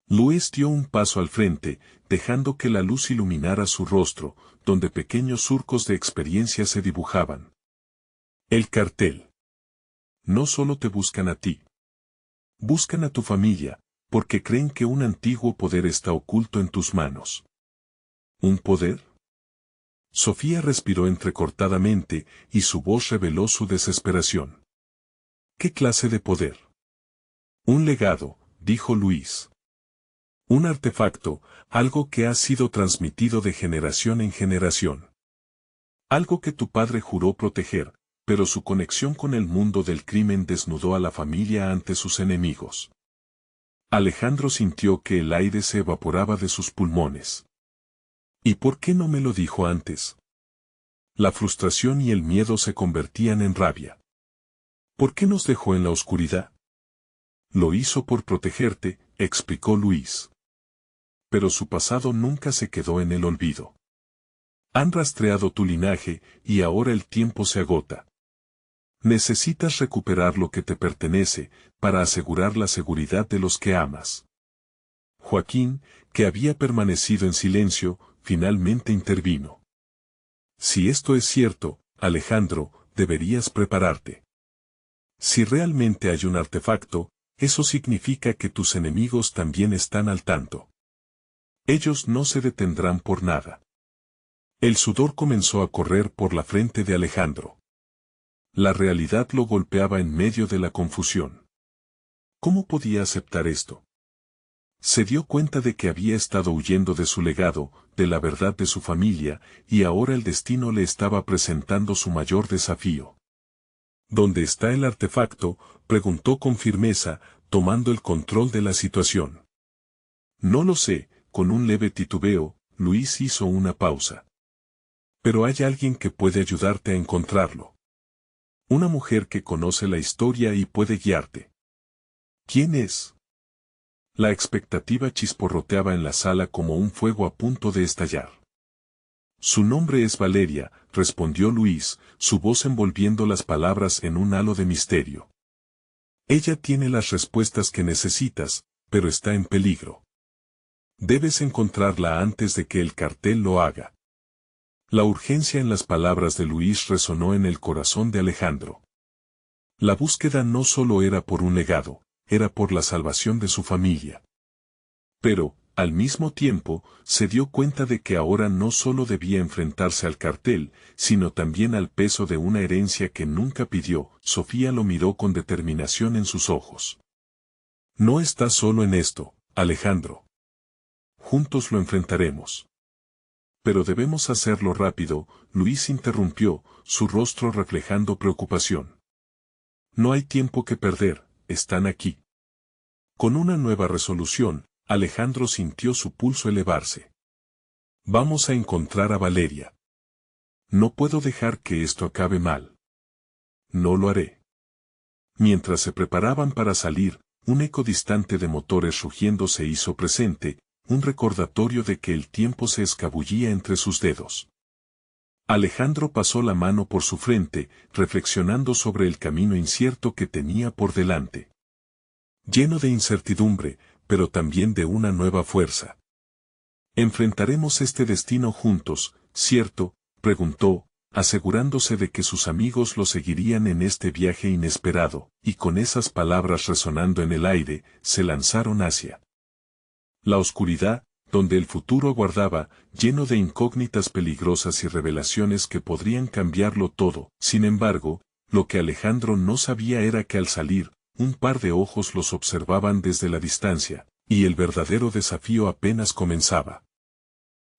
[SPEAKER 1] Luis dio un paso al frente, dejando que la luz iluminara su rostro, donde pequeños surcos de experiencia se dibujaban. «El cartel. No solo te buscan a ti. Buscan a tu familia, porque creen que un antiguo poder está oculto en tus manos». «¿Un poder?». Sofía respiró entrecortadamente, y su voz reveló su desesperación. «¿Qué clase de poder?». «Un legado», dijo Luis. «Un artefacto, algo que ha sido transmitido de generación en generación. Algo que tu padre juró proteger, pero su conexión con el mundo del crimen desnudó a la familia ante sus enemigos». Alejandro sintió que el aire se evaporaba de sus pulmones. «¿Y por qué no me lo dijo antes?». La frustración y el miedo se convertían en rabia. «¿Por qué nos dejó en la oscuridad?». «Lo hizo por protegerte», explicó Luis. «Pero su pasado nunca se quedó en el olvido. Han rastreado tu linaje, y ahora el tiempo se agota. Necesitas recuperar lo que te pertenece, para asegurar la seguridad de los que amas». Joaquín, que había permanecido en silencio, finalmente intervino. «Si esto es cierto, Alejandro, deberías prepararte. Si realmente hay un artefacto, eso significa que tus enemigos también están al tanto. Ellos no se detendrán por nada». El sudor comenzó a correr por la frente de Alejandro. La realidad lo golpeaba en medio de la confusión. ¿Cómo podía aceptar esto? Se dio cuenta de que había estado huyendo de su legado, de la verdad de su familia, y ahora el destino le estaba presentando su mayor desafío. «¿Dónde está el artefacto?», preguntó con firmeza, tomando el control de la situación. «No lo sé», con un leve titubeo, Luis hizo una pausa. «Pero hay alguien que puede ayudarte a encontrarlo. Una mujer que conoce la historia y puede guiarte». «¿Quién es?». La expectativa chisporroteaba en la sala como un fuego a punto de estallar. «Su nombre es Valeria», respondió Luis, su voz envolviendo las palabras en un halo de misterio. «Ella tiene las respuestas que necesitas, pero está en peligro. Debes encontrarla antes de que el cartel lo haga». La urgencia en las palabras de Luis resonó en el corazón de Alejandro. La búsqueda no solo era por un legado, era por la salvación de su familia. Pero, al mismo tiempo, se dio cuenta de que ahora no solo debía enfrentarse al cartel, sino también al peso de una herencia que nunca pidió. Sofía lo miró con determinación en sus ojos. «No estás solo en esto, Alejandro. Juntos lo enfrentaremos». «Pero debemos hacerlo rápido», Luis interrumpió, su rostro reflejando preocupación. «No hay tiempo que perder, están aquí». Con una nueva resolución, Alejandro sintió su pulso elevarse. «Vamos a encontrar a Valeria. No puedo dejar que esto acabe mal». «No lo haré». Mientras se preparaban para salir, un eco distante de motores rugiendo se hizo presente, un recordatorio de que el tiempo se escabullía entre sus dedos. Alejandro pasó la mano por su frente, reflexionando sobre el camino incierto que tenía por delante. Lleno de incertidumbre, pero también de una nueva fuerza. «Enfrentaremos este destino juntos, ¿cierto?», preguntó, asegurándose de que sus amigos lo seguirían en este viaje inesperado, y con esas palabras resonando en el aire, se lanzaron hacia la oscuridad, donde el futuro aguardaba, lleno de incógnitas peligrosas y revelaciones que podrían cambiarlo todo. Sin embargo, lo que Alejandro no sabía era que al salir, un par de ojos los observaban desde la distancia, y el verdadero desafío apenas comenzaba.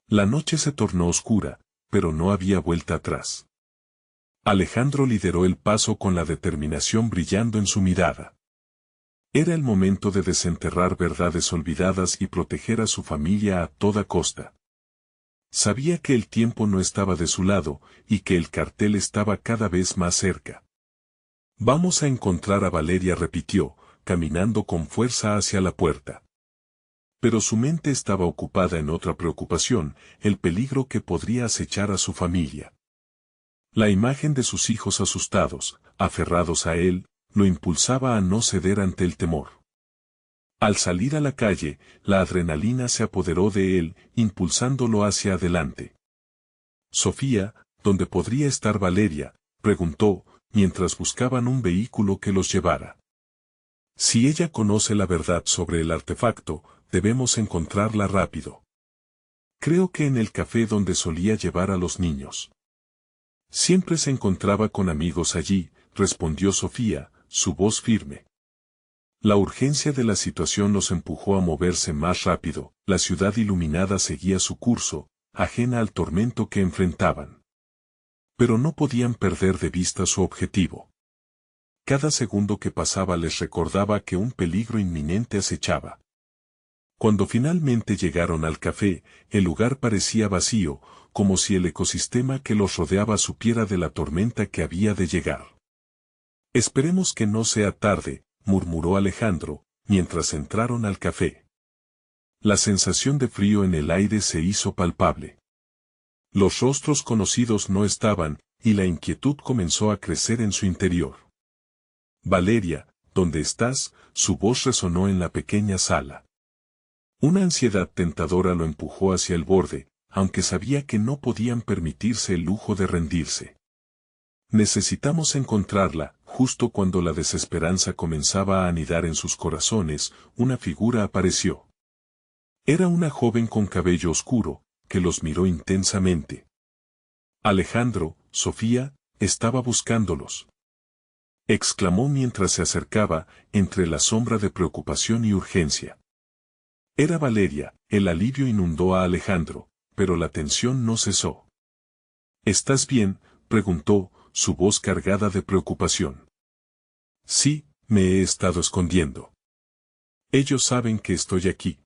[SPEAKER 1] La noche se tornó oscura, pero no había vuelta atrás. Alejandro lideró el paso con la determinación brillando en su mirada. Era el momento de desenterrar verdades olvidadas y proteger a su familia a toda costa. Sabía que el tiempo no estaba de su lado, y que el cartel estaba cada vez más cerca. Vamos a encontrar a Valeria, repitió, caminando con fuerza hacia la puerta. Pero su mente estaba ocupada en otra preocupación, el peligro que podría acechar a su familia. La imagen de sus hijos asustados, aferrados a él, lo impulsaba a no ceder ante el temor. Al salir a la calle, la adrenalina se apoderó de él, impulsándolo hacia adelante. Sofía, ¿dónde podría estar Valeria?, preguntó, mientras buscaban un vehículo que los llevara. Si ella conoce la verdad sobre el artefacto, debemos encontrarla rápido. Creo que en el café donde solía llevar a los niños. Siempre se encontraba con amigos allí, respondió Sofía, su voz firme. La urgencia de la situación los empujó a moverse más rápido, la ciudad iluminada seguía su curso, ajena al tormento que enfrentaban. Pero no podían perder de vista su objetivo. Cada segundo que pasaba les recordaba que un peligro inminente acechaba. Cuando finalmente llegaron al café, el lugar parecía vacío, como si el ecosistema que los rodeaba supiera de la tormenta que había de llegar. Esperemos que no sea tarde, murmuró Alejandro, mientras entraron al café. La sensación de frío en el aire se hizo palpable. Los rostros conocidos no estaban, y la inquietud comenzó a crecer en su interior. Valeria, ¿dónde estás?, su voz resonó en la pequeña sala. Una ansiedad tentadora lo empujó hacia el borde, aunque sabía que no podían permitirse el lujo de rendirse. Necesitamos encontrarla. Justo cuando la desesperanza comenzaba a anidar en sus corazones, una figura apareció. Era una joven con cabello oscuro, que los miró intensamente. Alejandro, Sofía, estaba buscándolos, exclamó mientras se acercaba, entre la sombra de preocupación y urgencia. Era Valeria. El alivio inundó a Alejandro, pero la tensión no cesó. ¿Estás bien?, preguntó, su voz cargada de preocupación. Sí, me he estado escondiendo. Ellos saben que estoy aquí.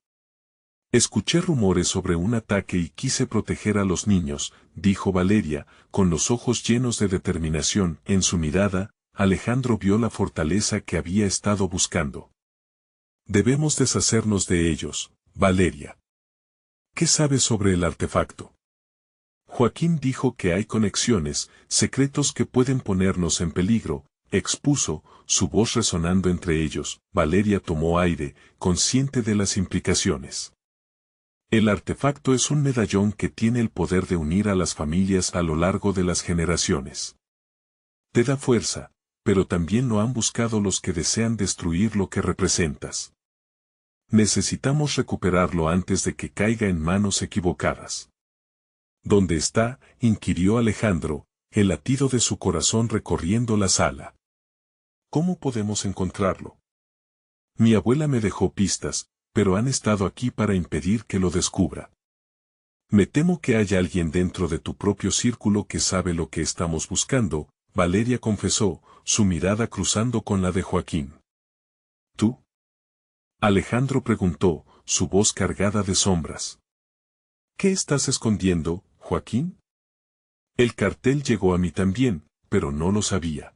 [SPEAKER 1] Escuché rumores sobre un ataque y quise proteger a los niños, dijo Valeria, con los ojos llenos de determinación. En su mirada, Alejandro vio la fortaleza que había estado buscando. Debemos deshacernos de ellos, Valeria. ¿Qué sabes sobre el artefacto? Joaquín dijo que hay conexiones, secretos que pueden ponernos en peligro, expuso, su voz resonando entre ellos. Valeria tomó aire, consciente de las implicaciones. El artefacto es un medallón que tiene el poder de unir a las familias a lo largo de las generaciones. Te da fuerza, pero también lo han buscado los que desean destruir lo que representas. Necesitamos recuperarlo antes de que caiga en manos equivocadas. ¿Dónde está?, inquirió Alejandro, el latido de su corazón recorriendo la sala. ¿Cómo podemos encontrarlo? Mi abuela me dejó pistas, pero han estado aquí para impedir que lo descubra. Me temo que haya alguien dentro de tu propio círculo que sabe lo que estamos buscando, Valeria confesó, su mirada cruzando con la de Joaquín. ¿Tú? Alejandro preguntó, su voz cargada de sombras. ¿Qué estás escondiendo, Joaquín? El cartel llegó a mí también, pero no lo sabía.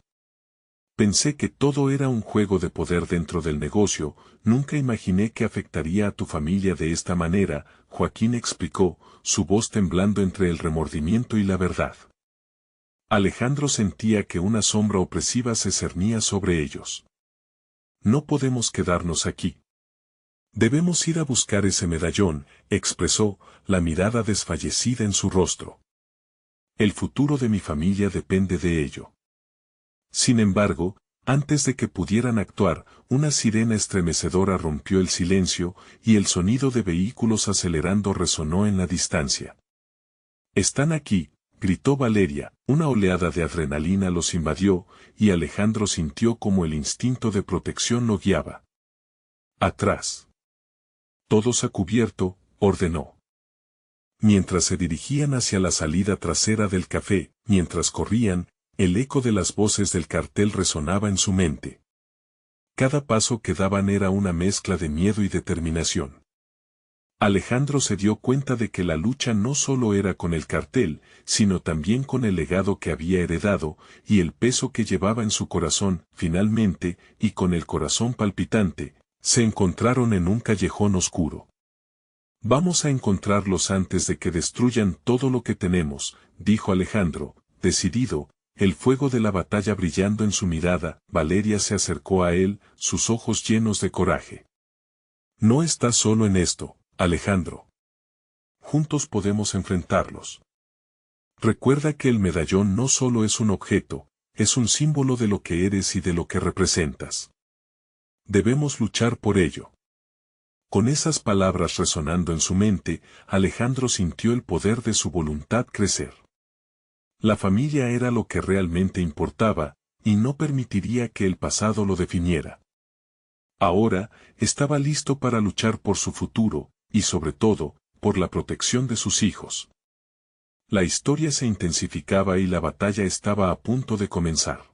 [SPEAKER 1] Pensé que todo era un juego de poder dentro del negocio, nunca imaginé que afectaría a tu familia de esta manera, Joaquín explicó, su voz temblando entre el remordimiento y la verdad. Alejandro sentía que una sombra opresiva se cernía sobre ellos. No podemos quedarnos aquí. Debemos ir a buscar ese medallón, expresó, la mirada desfallecida en su rostro. El futuro de mi familia depende de ello. Sin embargo, antes de que pudieran actuar, una sirena estremecedora rompió el silencio, y el sonido de vehículos acelerando resonó en la distancia. «Están aquí», gritó Valeria, una oleada de adrenalina los invadió, y Alejandro sintió como el instinto de protección lo guiaba. «Atrás». «Todos a cubierto», ordenó. Mientras se dirigían hacia la salida trasera del café, mientras corrían, el eco de las voces del cartel resonaba en su mente. Cada paso que daban era una mezcla de miedo y determinación. Alejandro se dio cuenta de que la lucha no solo era con el cartel, sino también con el legado que había heredado, y el peso que llevaba en su corazón. Finalmente, y con el corazón palpitante, se encontraron en un callejón oscuro. «Vamos a encontrarlos antes de que destruyan todo lo que tenemos», dijo Alejandro, decidido, el fuego de la batalla brillando en su mirada. Valeria se acercó a él, sus ojos llenos de coraje. «No estás solo en esto, Alejandro. Juntos podemos enfrentarlos. Recuerda que el medallón no solo es un objeto, es un símbolo de lo que eres y de lo que representas. Debemos luchar por ello». Con esas palabras resonando en su mente, Alejandro sintió el poder de su voluntad crecer. La familia era lo que realmente importaba, y no permitiría que el pasado lo definiera. Ahora, estaba listo para luchar por su futuro, y sobre todo, por la protección de sus hijos. La historia se intensificaba y la batalla estaba a punto de comenzar.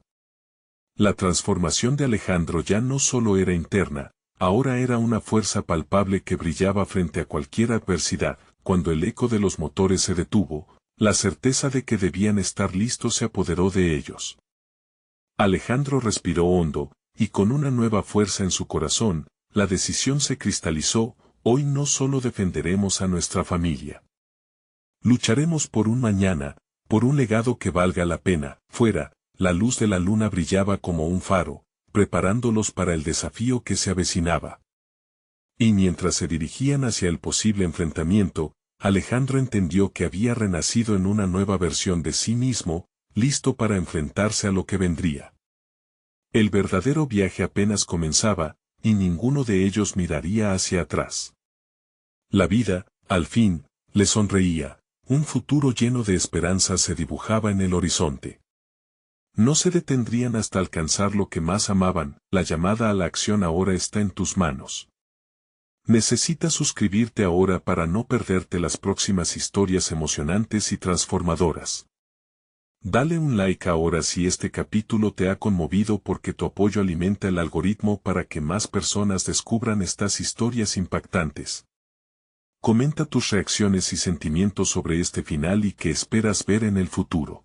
[SPEAKER 1] La transformación de Alejandro ya no solo era interna, ahora era una fuerza palpable que brillaba frente a cualquier adversidad. Cuando el eco de los motores se detuvo, la certeza de que debían estar listos se apoderó de ellos. Alejandro respiró hondo, y con una nueva fuerza en su corazón, la decisión se cristalizó: hoy no solo defenderemos a nuestra familia. Lucharemos por un mañana, por un legado que valga la pena. Fuera, la luz de la luna brillaba como un faro, preparándolos para el desafío que se avecinaba. Y mientras se dirigían hacia el posible enfrentamiento, Alejandro entendió que había renacido en una nueva versión de sí mismo, listo para enfrentarse a lo que vendría. El verdadero viaje apenas comenzaba, y ninguno de ellos miraría hacia atrás. La vida, al fin, le sonreía, un futuro lleno de esperanza se dibujaba en el horizonte. No se detendrían hasta alcanzar lo que más amaban. La llamada a la acción ahora está en tus manos. Necesitas suscribirte ahora para no perderte las próximas historias emocionantes y transformadoras. Dale un like ahora si este capítulo te ha conmovido, porque tu apoyo alimenta el algoritmo para que más personas descubran estas historias impactantes. Comenta tus reacciones y sentimientos sobre este final y qué esperas ver en el futuro.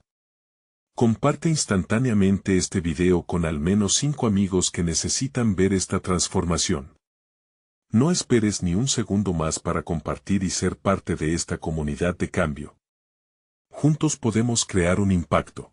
[SPEAKER 1] Comparte instantáneamente este video con al menos 5 amigos que necesitan ver esta transformación. No esperes ni un segundo más para compartir y ser parte de esta comunidad de cambio. Juntos podemos crear un impacto.